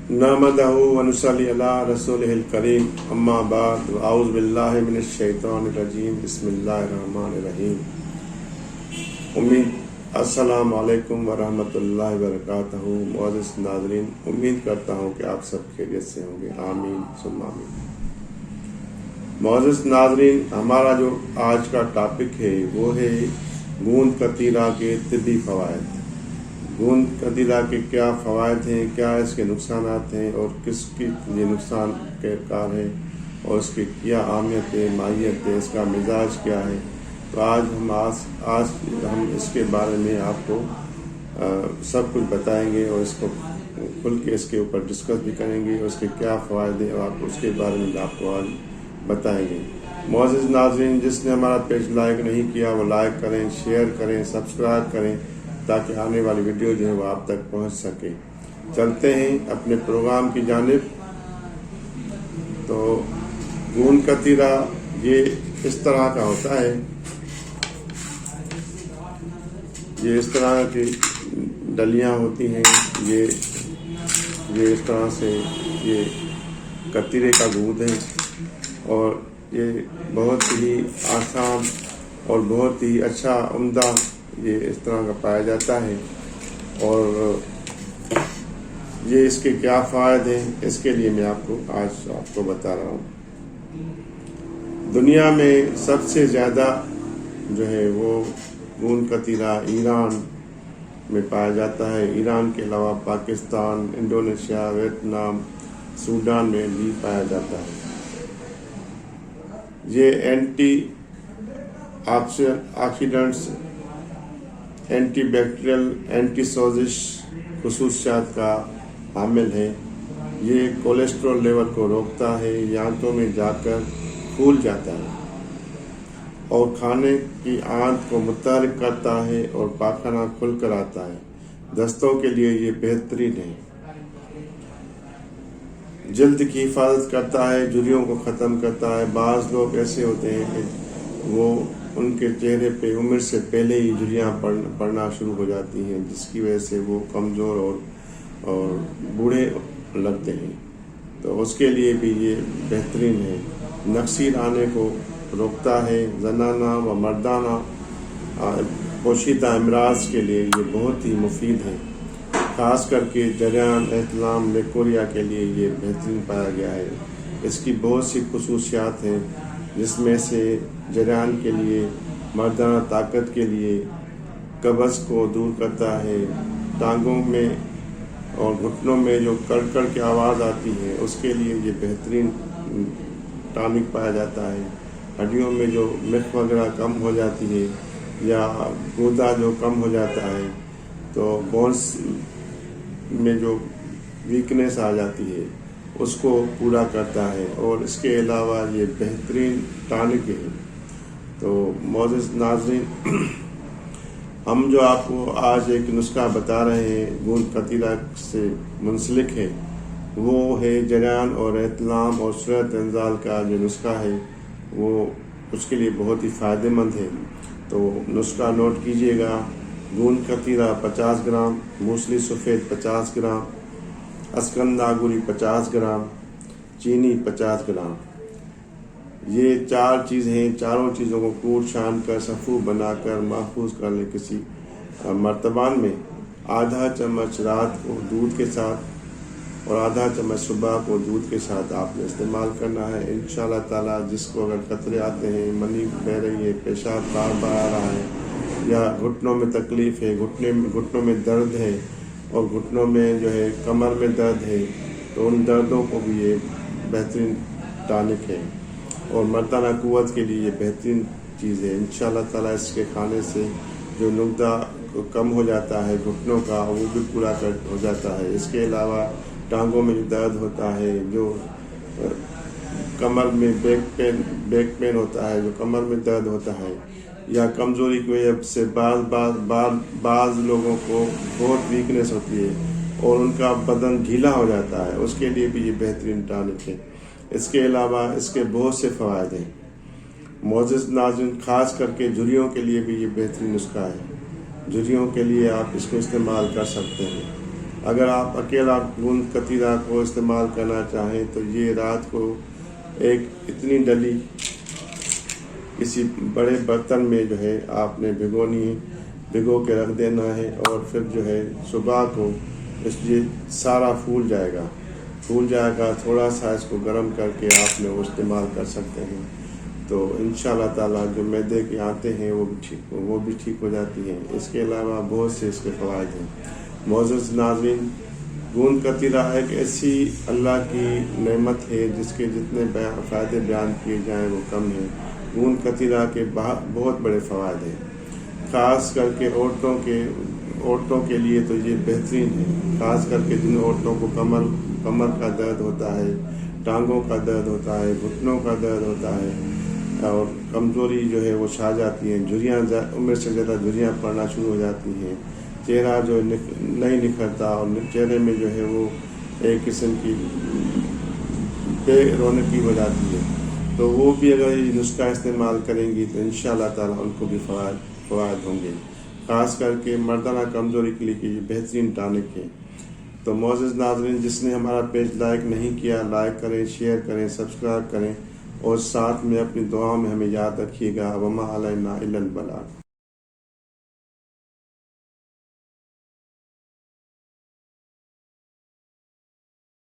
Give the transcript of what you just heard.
नहमदहु व नुसल्ली अला रसूलिहिल करीम अम्मा बाद अऊज़ु बिल्लाहि मिनश शैतानिर रजीम बिस्मिल्लाहिर रहमानिर रहीम। अस्सलाम वालेकुम व रहमतुल्लाहि व बरकातहू। मुअज़्ज़िज़ नाज़रीन, उम्मीद करता हूँ कि आप सब खैरियत से होंगे। आमीन सुम्मा आमीन। मुअज़्ज़िज़ नाज़रीन, हमारा जो आज का टॉपिक है वो है गूंद कतीरा के तिब्बी फ़वाइद। गूंद कतीरा के क्या फ़वाइद हैं, क्या इसके नुकसानात हैं और किसकी ये नुकसान के कार है और इसकी क्या अहमियत है, माहियत है, इसका मिजाज क्या है। तो आज हम इसके बारे में आपको सब कुछ बताएंगे और इसको खुल के इसके ऊपर डिस्कस भी करेंगे और इसके क्या फ़वाइद हैं और आप उसके बारे में आपको आज बताएंगे। मुअज़्ज़िज़ नाज़रीन, जिसने हमारा पेज लाइक नहीं किया वो लाइक करें, शेयर करें, सब्सक्राइब करें ताकि आने वाली वीडियो जो है वो आप तक पहुंच सके। चलते हैं अपने प्रोग्राम की जानिब। तो गूंद कतीरा ये इस तरह का होता है, ये इस तरह की डलियां होती हैं। ये इस तरह से ये कतीरे का गूंद है और ये बहुत ही आसान और बहुत ही अच्छा उम्दा ये इस तरह का पाया जाता है। और ये इसके क्या फ़ायदे हैं इसके लिए मैं आपको बता रहा हूँ। दुनिया में सबसे ज़्यादा जो है वो गूंद कतीरा ईरान में पाया जाता है। ईरान के अलावा पाकिस्तान, इंडोनेशिया, वियतनाम, सूडान में भी पाया जाता है। ये एंटी ऑक्सीडेंट्स, एंटी बैक्टीरियल, एंटीसोजिश खुसूसियात का हामिल है। ये कोलेस्ट्रॉल लेवल को रोकता है, आंतों में जाकर फूल जाता है और खाने की आंत को मुतहरिक करता है और पाखना खुल कर आता है। दस्तों के लिए ये बेहतरीन है। जल्द की हिफाजत करता है, झुर्रियों को ख़त्म करता है। बाज़ लोग ऐसे होते हैं कि वो उनके चेहरे पे उम्र से पहले ही झुर्रियाँ पड़ना शुरू हो जाती हैं, जिसकी वजह से वो कमज़ोर और बूढ़े लगते हैं। तो उसके लिए भी ये बेहतरीन है। नक्सीर आने को रोकता है। जनाना व मर्दाना पोशीदा अमराज के लिए ये बहुत ही मुफीद है। ख़ास करके जरियान, एहतलाम, लेकोरिया के लिए ये बेहतरीन पाया गया है। इसकी बहुत सी खुसूसियात हैं, जिसमें से जरियान के लिए, मर्दाना ताकत के लिए, कब्ज़ को दूर करता है। टांगों में और घुटनों में जो कड़कड़ की आवाज़ आती है उसके लिए ये बेहतरीन टॉनिक पाया जाता है। हड्डियों में जो मिर्च वगैरह कम हो जाती है या गूदा जो कम हो जाता है, तो बोन्स में जो वीकनेस आ जाती है उसको पूरा करता है। और इसके अलावा ये बेहतरीन टॉनिक है। तो मुअज़्ज़िज़ नाज़रीन, हम जो आपको आज एक नुस्खा बता रहे हैं गूंद कतीरा से मुंसलिक है, वो है जरियान और एहतलाम और सूरत इंजाल का जो नुस्खा है वो उसके लिए बहुत ही फ़ायदेमंद है। तो नुस्खा नोट कीजिएगा। गूंद कतीरा 50 ग्राम, मूसली सफ़ेद 50 ग्राम, अस्कंदागुरी 50 ग्राम, चीनी 50 ग्राम। ये 4 चीज़ें हैं। चारों चीज़ों को कूट छान कर सफ़ू बनाकर महफूज कर लें किसी मर्तबान में। आधा चम्मच रात को दूध के साथ और आधा चम्मच सुबह को दूध के साथ आपने इस्तेमाल करना है। इंशाअल्लाह ताला जिसको अगर कतरे आते हैं, मनी बह रही है, पेशाब बार बार आ रहा है या घुटनों में तकलीफ़ है, घुटनों में दर्द है और घुटनों में जो है कमर में दर्द है, तो उन दर्दों को भी ये बेहतरीन टॉनिक है। और मर्दाना क़ुव्वत के लिए ये बेहतरीन चीज़ है। इंशाअल्लाह ताला इसके खाने से जो नुक्ता कम हो जाता है घुटनों का, वो भी पूरा हो जाता है। इसके अलावा टांगों में जो दर्द होता है, जो कमर में बैक पेन होता है, जो कमर में दर्द होता है या कमज़ोरी की वजह से बाज़ लोगों को बहुत वीकनेस होती है और उनका बदन ढीला हो जाता है, उसके लिए भी ये बेहतरीन टॉनिक है। इसके अलावा इसके बहुत से फ़वाइद हैं। मुअज़्ज़िज़ नाज़रीन, ख़ास करके झुर्रियों के लिए भी ये बेहतरीन नुस्खा है। झुर्रियों के लिए आप इसको इस्तेमाल कर सकते हैं। اگر آپ اکیلا گوند کتیرہ کو استعمال کرنا چاہیں تو یہ رات کو ایک اتنی ڈلی کسی بڑے برتن میں جو ہے آپ نے بھگو کے رکھ دینا ہے، اور پھر جو ہے صبح کو یہ سارا پھول جائے گا، تھوڑا سا اس کو گرم کر کے آپ نے وہ استعمال کر سکتے ہیں، تو انشاءاللہ تعالی جو معدے کے آتے ہیں وہ بھی ٹھیک ہو جاتی ہیں۔ اس کے علاوہ بہت سے اس کے فوائد ہیں۔ معزز ناظرین، گوند کتیرہ ایک ایسی اللہ کی نعمت ہے جس کے جتنے فائدے بیان کیے جائیں وہ کم ہیں۔ گوند کتیرہ کے بہت بڑے فوائد ہیں، خاص کر کے عورتوں کے لیے تو یہ بہترین ہے، خاص کر کے جن عورتوں کو کمر کا درد ہوتا ہے، ٹانگوں کا درد ہوتا ہے، گھٹنوں کا درد ہوتا ہے، اور کمزوری جو ہے وہ چھا جاتی ہیں، عمر سے زیادہ جھریاں پڑنا شروع ہو جاتی ہیں، چہرہ جو نہیں نکھرتا اور چہرے میں جو ہے وہ ایک قسم کی بے رونقی ہو جاتی ہے، تو وہ بھی اگر یہ نسخہ استعمال کریں گی تو انشاءاللہ تعالی ان کو بھی فوائد ہوں گے، خاص کر کے مردانہ کمزوری کے لیے کہ یہ بہترین ٹانک ہے۔ تو معزز ناظرین، جس نے ہمارا پیج لائک نہیں کیا، لائک کریں، شیئر کریں، سبسکرائب کریں، اور ساتھ میں اپنی دعاؤں میں ہمیں یاد رکھیے گا۔ وما علینا الا البلاغ۔